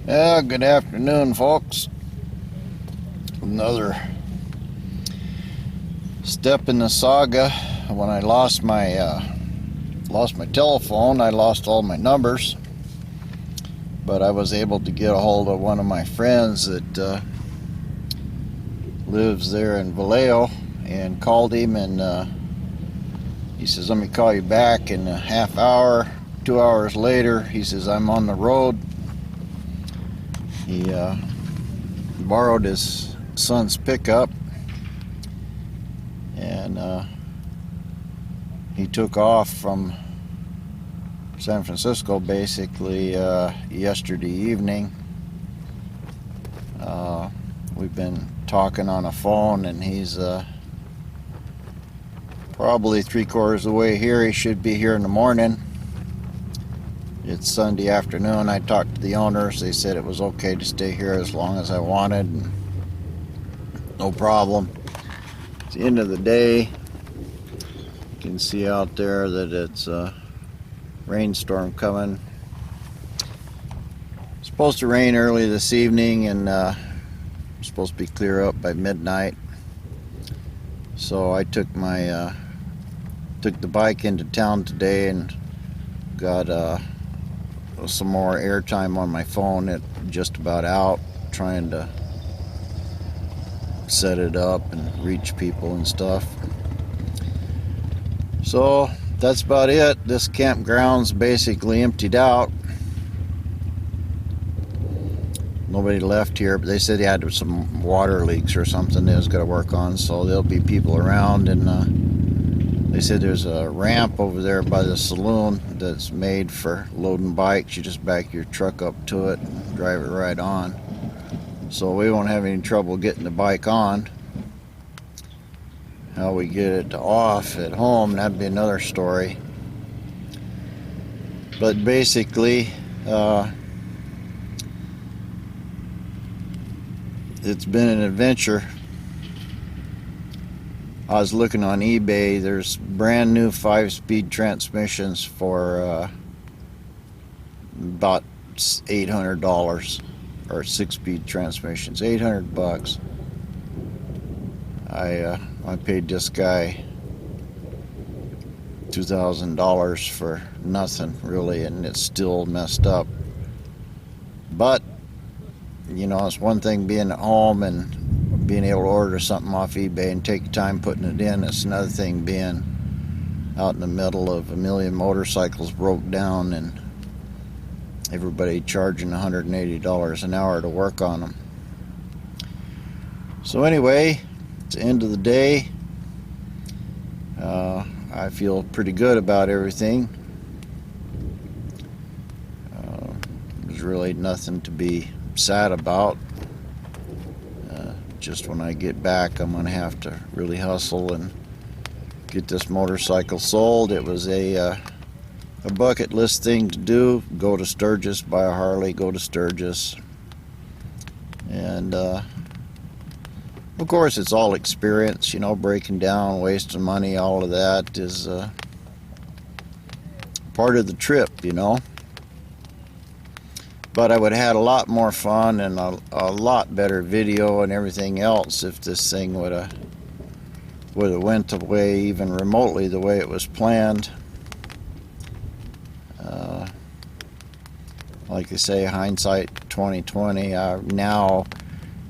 Yeah, good afternoon, folks. Another step in the saga. When I lost my telephone, I lost all my numbers, but I was able to get a hold of one of my friends that lives there in Vallejo, and called him, and he says, "Let me call you back in a half hour." 2 hours later, he says, "I'm on the road." He borrowed his son's pickup, and he took off from San Francisco basically yesterday evening. We've been talking on a phone, and he's probably 3/4 of the way here. He should be here in the morning. It's Sunday afternoon. I talked to the owners. They said it was okay to stay here as long as I wanted, and no problem. At the end of the day, you can see out there that it's a rainstorm coming. It's supposed to rain early this evening, and it's supposed to be clear up by midnight. So I took the bike into town today and got some more airtime on my phone. It just about out, trying to set it up and reach people and stuff. So that's about it. This campground's basically emptied out. Nobody left here, but they said they had some water leaks or something they was going to work on, so there'll be people around. And they said there's a ramp over there by the saloon that's made for loading bikes. You just back your truck up to it and drive it right on. So we won't have any trouble getting the bike on. How we get it off at home, that'd be another story. But basically, it's been an adventure. I was looking on eBay. There's brand new 5-speed transmissions for about $800, or 6-speed transmissions, $800. I paid this guy $2,000 for nothing really, and it's still messed up. But you know, it's one thing being at home and being able to order something off eBay and take time putting it in. It's another thing being out in the middle of a million motorcycles broke down and everybody charging $180 an hour to work on them. So anyway, it's the end of the day. I feel pretty good about everything. There's really nothing to be sad about. Just when I get back, I'm gonna have to really hustle and get this motorcycle sold. It was a bucket list thing to do. Go to Sturgis, buy a Harley, go to Sturgis, and of course it's all experience, you know, breaking down, wasting money, all of that is part of the trip, you know. But I would have had a lot more fun and a lot better video and everything else if this thing would have went away even remotely the way it was planned. Like they say, hindsight 2020. Now,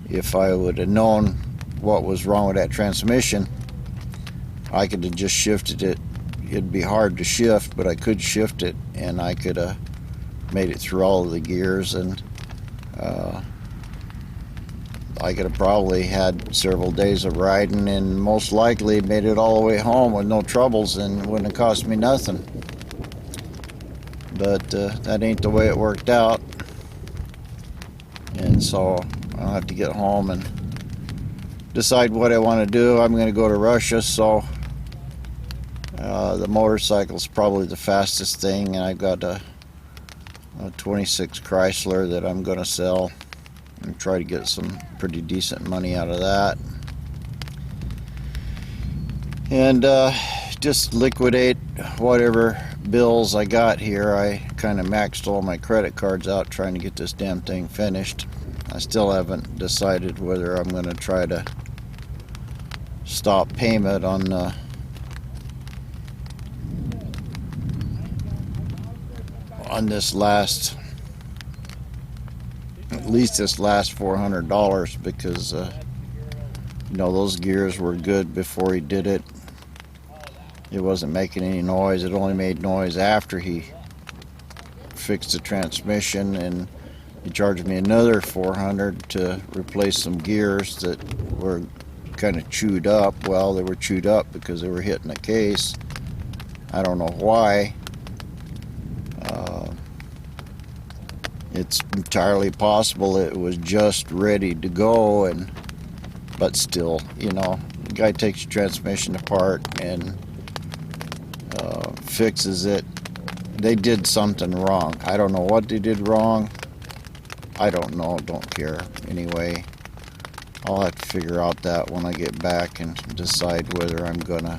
if I would have known what was wrong with that transmission, I could have just shifted it. It'd be hard to shift, but I could shift it, and I could have made it through all of the gears, and I could have probably had several days of riding, and most likely made it all the way home with no troubles, and wouldn't have cost me nothing. But that ain't the way it worked out, and so I'll have to get home and decide what I want to do. I'm going to go to Russia, so the motorcycle's probably the fastest thing, and I've got a 26 Chrysler that I'm going to sell and try to get some pretty decent money out of that, and just liquidate whatever bills I got here, I kind of maxed all my credit cards out trying to get this damn thing finished. I still haven't decided whether I'm going to try to stop payment on this last, at least this last $400, because you know, those gears were good before he did it. It wasn't making any noise. It only made noise after he fixed the transmission, and he charged me another $400 to replace some gears that were kind of chewed up. Well, they were chewed up because they were hitting a case. I don't know why. It's entirely possible it was just ready to go, but still, you know, the guy takes your transmission apart and fixes it. They did something wrong. I don't know what they did wrong. I don't know, don't care. Anyway, I'll have to figure out that when I get back and decide whether I'm gonna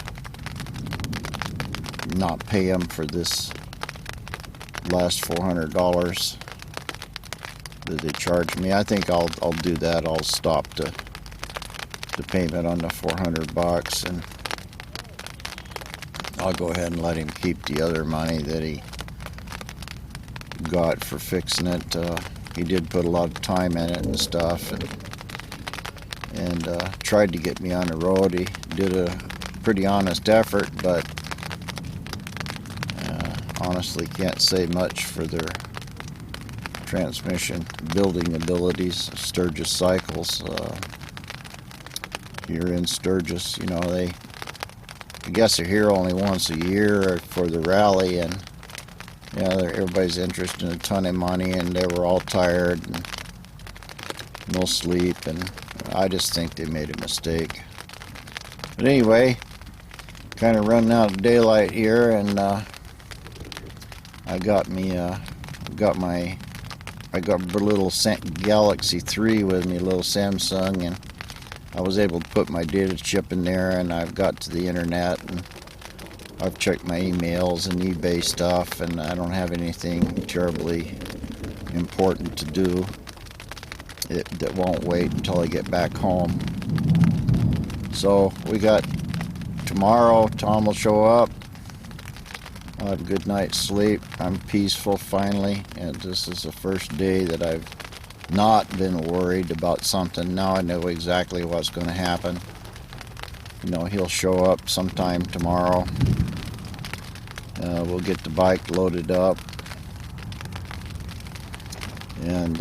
not pay him for this last $400 that they charged me. I think I'll do that. I'll stop the payment on the $400, and I'll go ahead and let him keep the other money that he got for fixing it. He did put a lot of time in it and stuff, and tried to get me on the road. He did a pretty honest effort, but honestly can't say much for their transmission building abilities. Sturgis Cycles here in Sturgis, you know, I guess they're here only once a year for the rally, and you know, everybody's interested in a ton of money, and they were all tired and no sleep, and I just think they made a mistake. But anyway, kind of running out of daylight here, and I got my little Galaxy 3 with me, little Samsung, and I was able to put my data chip in there, and I've got to the internet, and I've checked my emails and eBay stuff, and I don't have anything terribly important to do that won't wait until I get back home. So we got tomorrow. Tom will show up. I'll have a good night's sleep. I'm peaceful finally, and this is the first day that I've not been worried about something. Now I know exactly what's going to happen. You know, he'll show up sometime tomorrow. We'll get the bike loaded up, and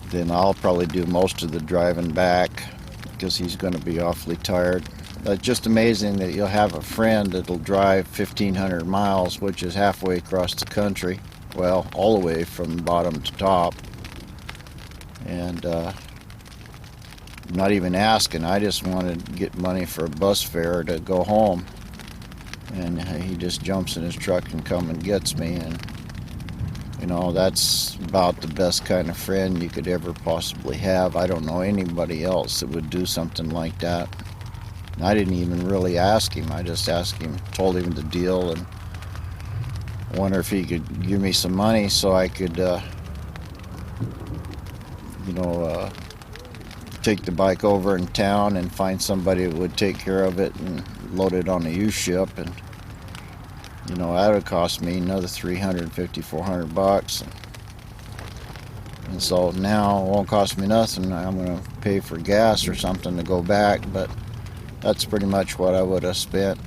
then I'll probably do most of the driving back because he's going to be awfully tired. It's just amazing that you'll have a friend that'll drive 1,500 miles, which is halfway across the country. Well, all the way from bottom to top. And not even asking. I just wanted to get money for a bus fare to go home. And he just jumps in his truck and comes and gets me. And, you know, that's about the best kind of friend you could ever possibly have. I don't know anybody else that would do something like that. I didn't even really ask him. I just asked him, told him the deal, and I wonder if he could give me some money so I could, take the bike over in town and find somebody that would take care of it and load it on a U-ship. And, you know, that would cost me another $350, $400. And so now it won't cost me nothing. I'm going to pay for gas or something to go back, but that's pretty much what I would have spent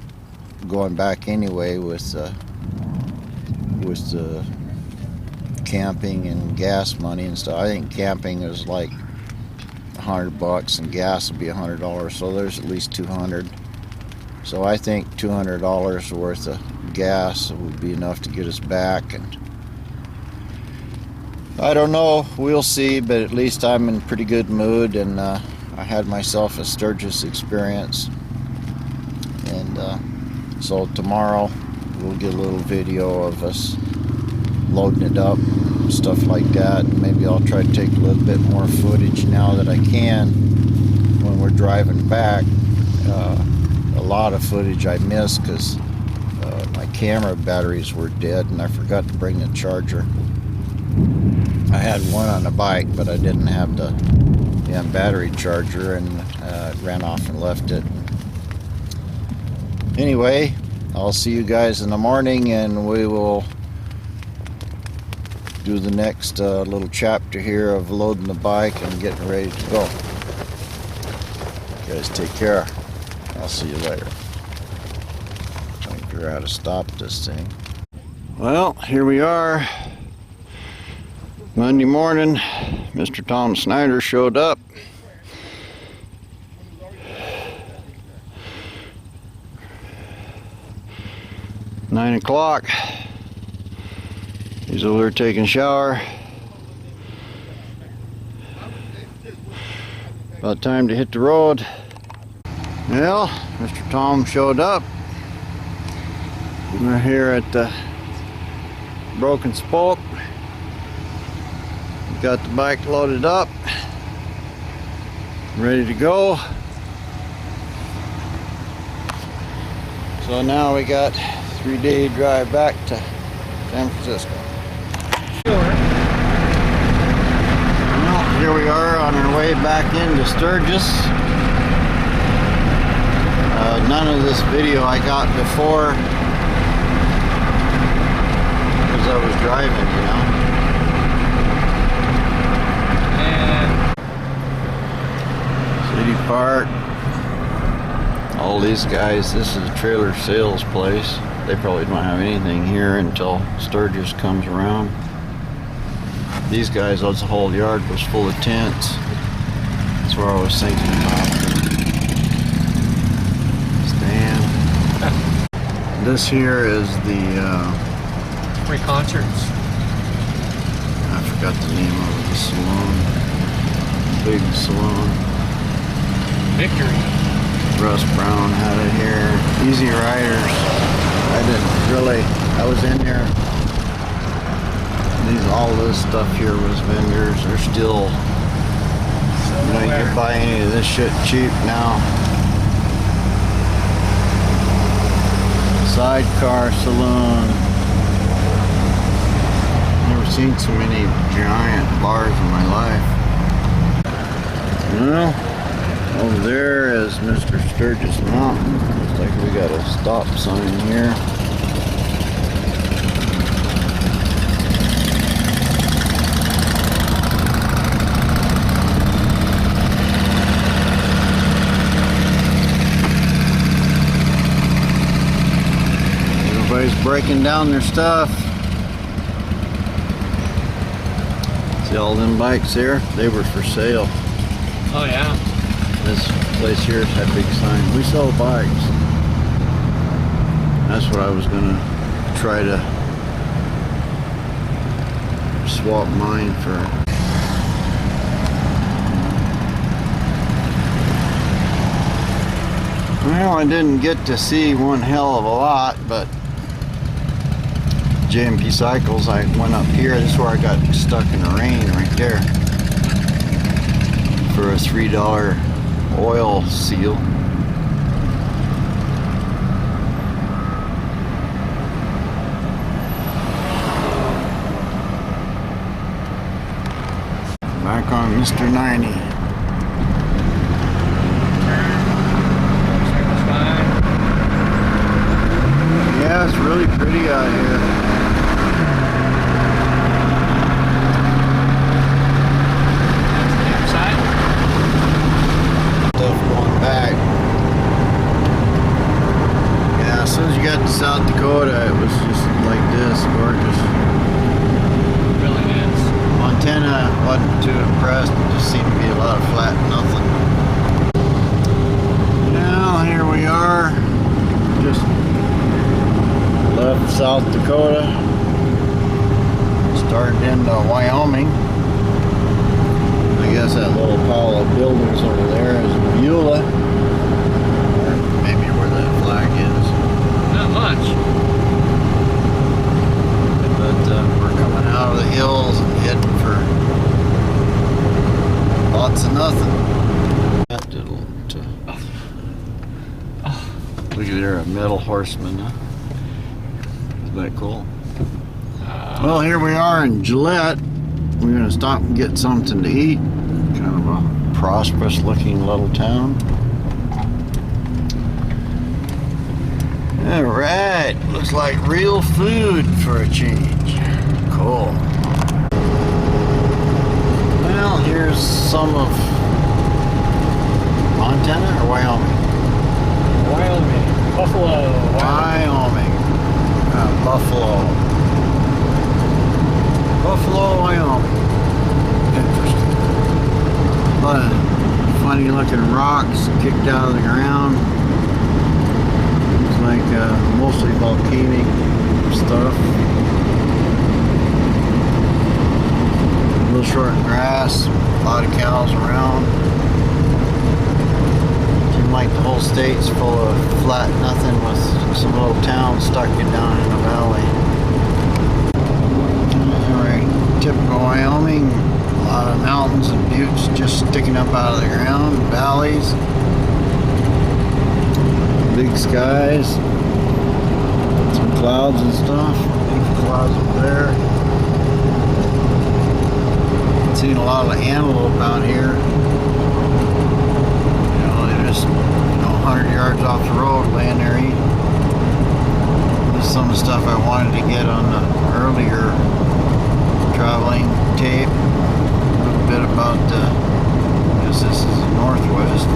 going back anyway with camping and gas money and stuff. I think camping is like $100 and gas will be $100, so there's at least $200. So I think $200 worth of gas would be enough to get us back, and I don't know, we'll see, but at least I'm in pretty good mood, and I had myself a Sturgis experience. And so tomorrow we'll get a little video of us loading it up, stuff like that. And maybe I'll try to take a little bit more footage now that I can when we're driving back. A lot of footage I missed because camera batteries were dead, and I forgot to bring the charger. I had one on the bike, but I didn't have the battery charger, and ran off and left it. Anyway, I'll see you guys in the morning, and we will do the next little chapter here of loading the bike and getting ready to go. You guys take care. I'll see you later. Trying to figure out how to stop this thing. Well, here we are. Monday morning. Mr. Tom Snyder showed up. Nine o'clock. He's over there taking a shower. About time to hit the road. Well, Mr. Tom showed up. We're here at the Broken Spoke. Got the bike loaded up, ready to go. So now we got a 3-day drive back to San Francisco. Well, here we are on our way back into Sturgis. None of this video I got before because I was driving, you know. City Park. All these guys, this is a trailer sales place. They probably don't have anything here until Sturgis comes around. These guys, the whole yard was full of tents. That's what I was thinking about. Stand. This here is the free concerts. I forgot the name of the saloon. Big saloon. Victory. Russ Brown had it here. Easy Riders. I was in there. All this stuff here was vendors. They're still, you know, you can buy any of this shit cheap now. Sidecar Saloon. Never seen so many giant bars in my life. Well, over there is Mr. Sturgis Mountain. Looks like we got a stop sign here. Everybody's breaking down their stuff. See all them bikes there? They were for sale. Oh yeah. This place here had a big sign. We sell bikes. That's what I was gonna try to swap mine for. Well, I didn't get to see one hell of a lot, but JMP Cycles, I went up here. This is where I got stuck in the rain right there for a $3 oil seal. Back on Mr. 90. Yeah, it's really pretty out here. South Dakota, it was just like this, gorgeous. It really is. Montana wasn't too impressed. It just seemed to be a lot of flat nothing. Now here we are, just left South Dakota, started into Wyoming. I guess that little pile of buildings over there is Beulah, or maybe where that flag is. Not much. But we're coming out of the hills and heading for lots of nothing. Look at there, a metal horseman. Huh? But cool. Well, here we are in Gillette. We're gonna stop and get something to eat. Kind of a prosperous looking little town. All right, looks like real food for a change. Cool. Well, here's some of Montana or Wyoming? Wyoming. Buffalo. Wyoming. Buffalo. Buffalo, Wyoming. Interesting. A lot of funny looking rocks kicked out of the ground. It's like mostly volcanic stuff. A little short grass, a lot of cows around. Seems like the whole state's full of flat nothing with some little towns stuck down in the valley. Alright, typical Wyoming. A lot of mountains and buttes just sticking up out of the ground, valleys, big skies, some clouds and stuff, big clouds up there. Seen a lot of antelope out here. You know, they're just 100 yards off the road laying there eating. This is some of the stuff I wanted to get on the earlier traveling tape. A little bit about I guess this is the Northwest.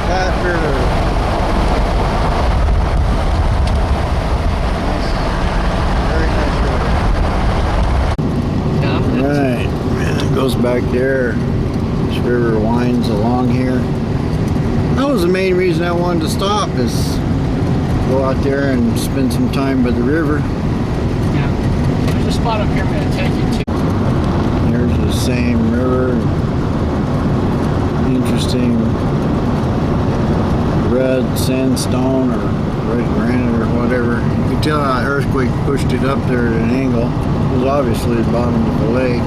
Cat river. Nice, very nice river. Right, and it goes back there. This river winds along here. That was the main reason I wanted to stop, is go out there and spend some time by the river. Yeah. There's a spot up here I'm going to take you to. There's the same river. Interesting red sandstone or red granite or whatever. You can tell how an earthquake pushed it up there at an angle. It was obviously the bottom of the lake.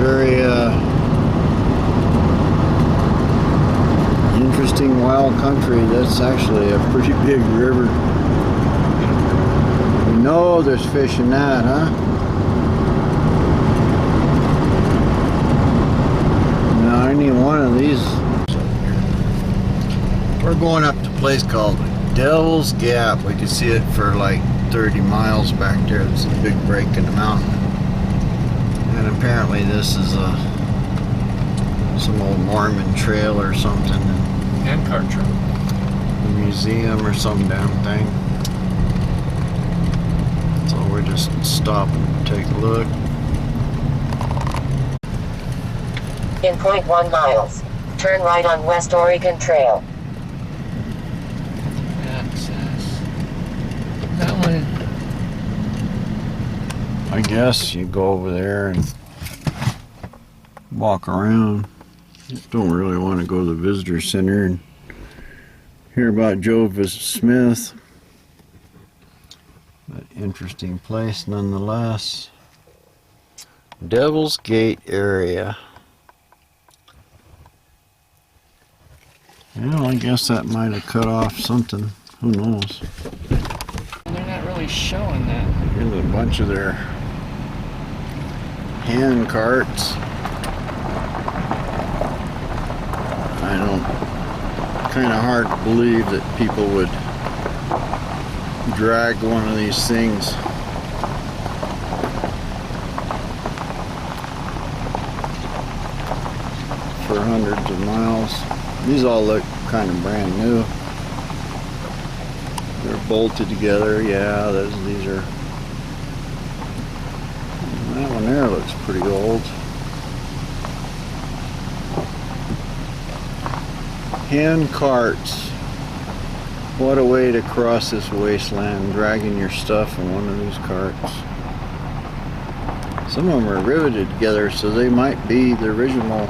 Very interesting wild country. That's actually a pretty big river. You know there's fish in that, huh? Now any one of these. We're going up to a place called Devil's Gap. We can see it for like 30 miles back there. It's a big break in the mountain. And apparently this is some old Mormon trail or something. Handcart trail. A museum or some damn thing. So we're just stopping to take a look. In 0.1 miles, turn right on West Oregon Trail. Access. That one. I guess you go over there and walk around. Don't really want to go to the visitor center and hear about Joe Smith. But interesting place nonetheless. Devil's Gate area. Well, I guess that might have cut off something. Who knows? They're not really showing that. Here's a bunch of their hand carts. I don't, kind of hard to believe that people would drag one of these things. For hundreds of miles. These all look kind of brand new. They're bolted together. Yeah, these are. That one there looks pretty old. Handcarts. What a way to cross this wasteland, dragging your stuff in one of these carts. Some of them are riveted together, so they might be the original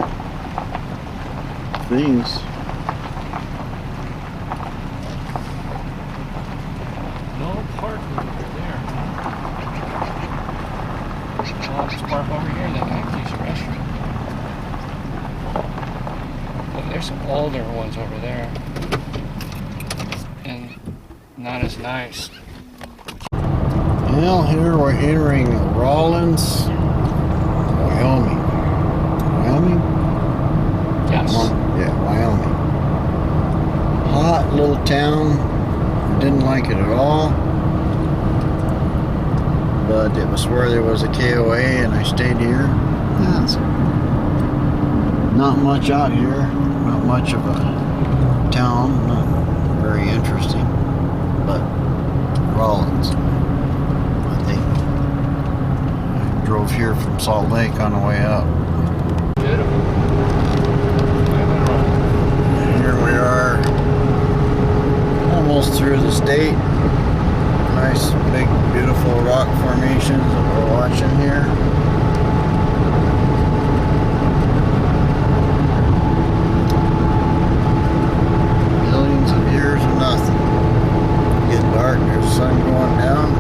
things. No parking over there. I'll just park over here then. I can use the restroom. Not as nice. Well, here we're entering Rawlins, Wyoming. Wyoming? Yes. Yeah, Wyoming. Hot little town. Didn't like it at all. But it was where there was a KOA and I stayed here. Yeah, it's not much out here. Not much of a town. Not very interesting. But Rawlins. I think I drove here from Salt Lake on the way up. Beautiful. Here we are, almost through the state. Nice, big, beautiful rock formations that we're watching here. Millions of years of nothing. Getting dark, there's the sun going down.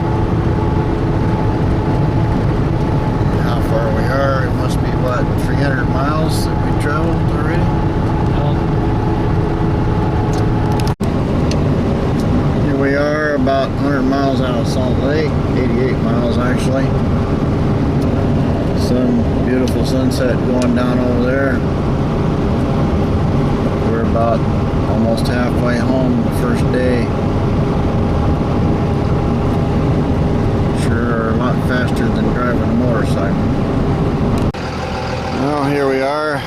How far we are, it must be what, 300 miles that we traveled already? Here we are, about 100 miles out of Salt Lake, 88 miles actually. Beautiful sunset going down over there. We're about almost halfway home the first day. Sure are a lot faster than driving a motorcycle. Well, here we are,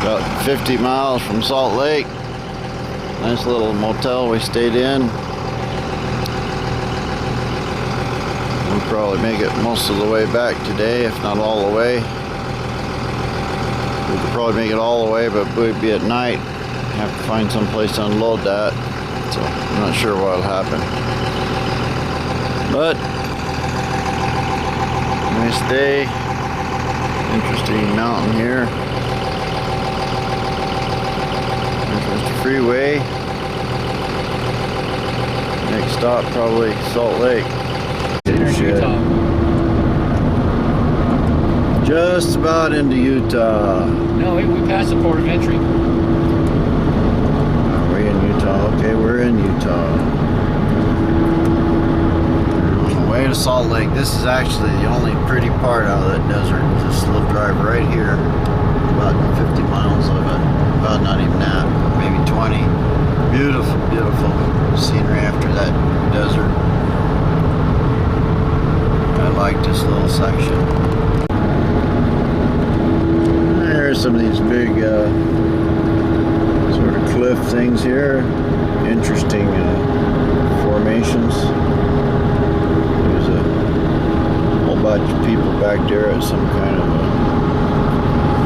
about 50 miles from Salt Lake. Nice little motel we stayed in. We'll probably make it most of the way back today, if not all the way. We could probably make it all the way, but we'd be at night. Have to find some place to unload that. So I'm not sure what'll happen. But nice day. Interesting mountain here. There's the freeway. Next stop probably Salt Lake. There's Utah. Just about into Utah. No, we passed the port of entry. Are we in Utah? Okay, we're in Utah. On the way to Salt Lake. This is actually the only pretty part out of that desert. This little drive right here. About 50 miles of it. Well, not even that. Maybe 20. Beautiful, beautiful scenery after that desert. I like this little section. There's some of these big sort of cliff things here. Interesting formations. There's a whole bunch of people back there at some kind of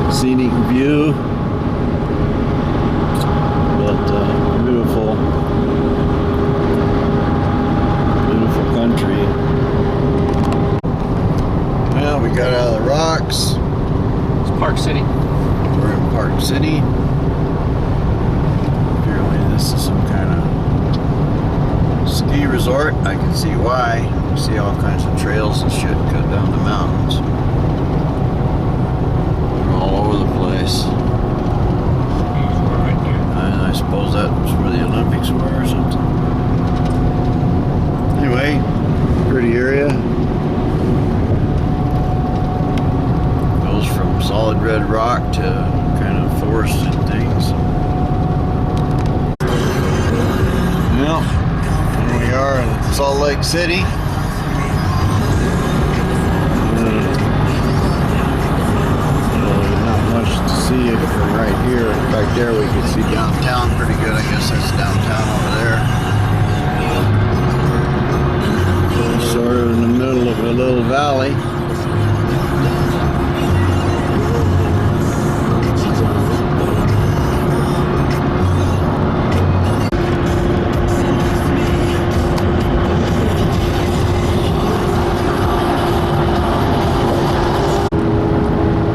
a scenic view. But beautiful country. Well, we got out of the rocks. It's Park City. We're in Park City. Apparently this is some kind of ski resort. I can see why. You see all kinds of trails and shit cut down the mountains. They're all over the place. And I suppose that was where the Olympics were or something. Anyway, pretty area. Goes from solid red rock to kind of forested things. Well, here we are in Salt Lake City. Not much to see from right here. Back there we can see downtown pretty good. I guess that's downtown over there. Sort of in the middle of a little valley.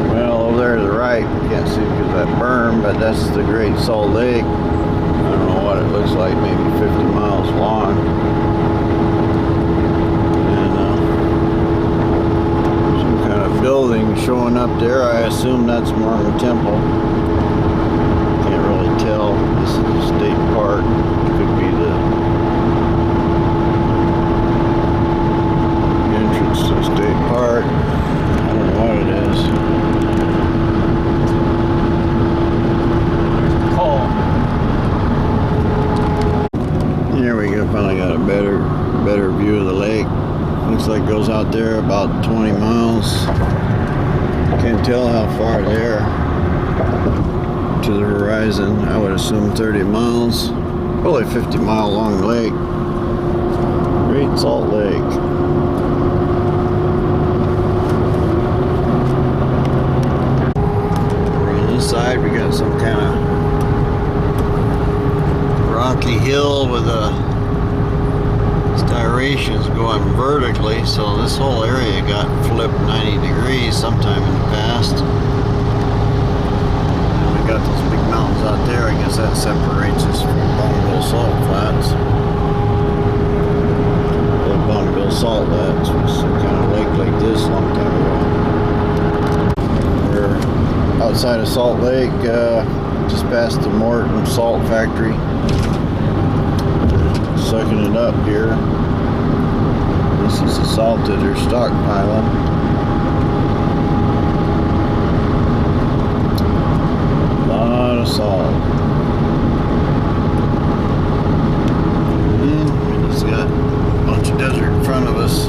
Well, over there to the right, you can't see because of that berm, but that's the Great Salt Lake. I don't know what it looks like, maybe 50 miles long. Building showing up there. I assume that's Mormon Temple. Can't really tell. This is a state park. Could be the better view of the lake. Looks like it goes out there about 20 miles. Can't tell how far there to the horizon. I would assume 30 miles. Probably 50-mile long lake. Great Salt Lake. On this side we got some kind of rocky hill with striations going vertically, so this whole area got flipped 90 degrees sometime in the past. And we got those big mountains out there. I guess that separates us from Bonneville Salt Flats. The Bonneville Salt Flats was some kind of lake like this a long time ago. We're outside of Salt Lake, just past the Morton Salt Factory. Sucking it up here. This is the salt that they're stockpiling. A lot of salt. And it's got a bunch of desert in front of us.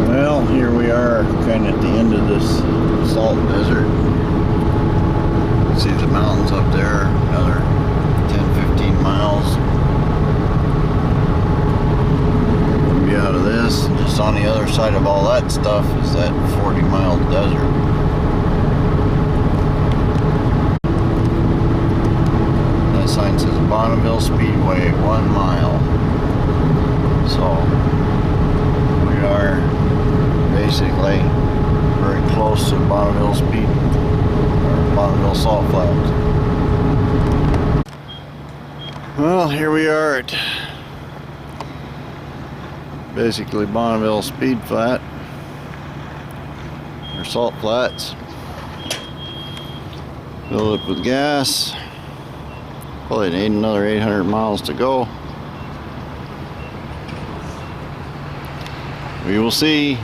Well, here we are, kind of at the end of this salt desert. You see the mountains up there, another 10-15 miles. We'll be out of this, and just on the other side of all that stuff is that 40-mile desert. That sign says Bonneville Speedway, 1 mile. So we are basically very close to Bonneville Bonneville Salt Flats. Well, here we are at basically Bonneville Speed Flat, or Salt Flats. Fill it up with gas. Probably need another 800 miles to go. We will see.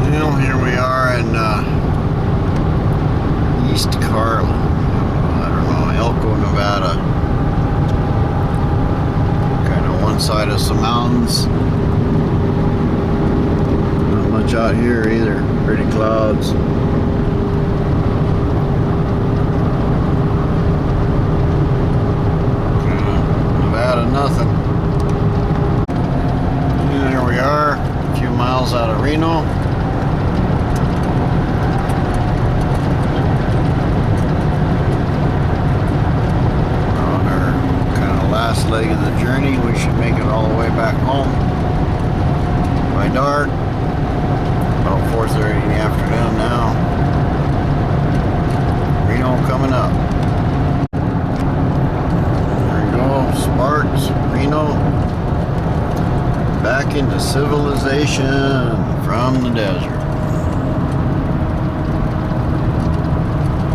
Well, here we are in East Carlin. Elko, Nevada. Kind of one side of some mountains. Not much out here either. Pretty clouds. Nevada, nothing. And here we are, a few miles out of Reno. Last leg of the journey. We should make it all the way back home by dark. About 4:30 in the afternoon now. Reno coming up. There we go. Sparks, Reno. Back into civilization from the desert.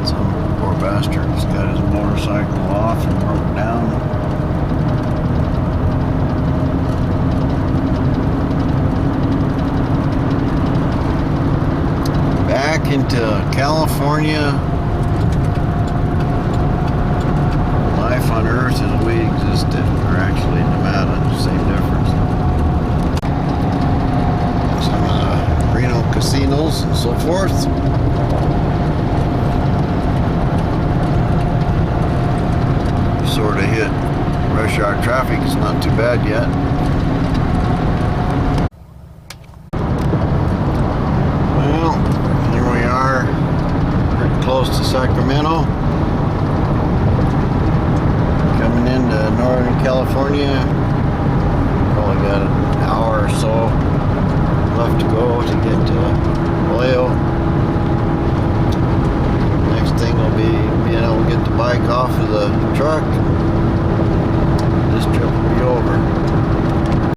Some poor bastard's got his motorcycle off and broke down. Back into California. Life on Earth as we existed, or actually Nevada, same difference. Some of the Reno casinos and so forth. Sort of hit rush hour traffic. It's not too bad yet. Close to Sacramento. Coming into Northern California. Probably got an hour or so left to go to get to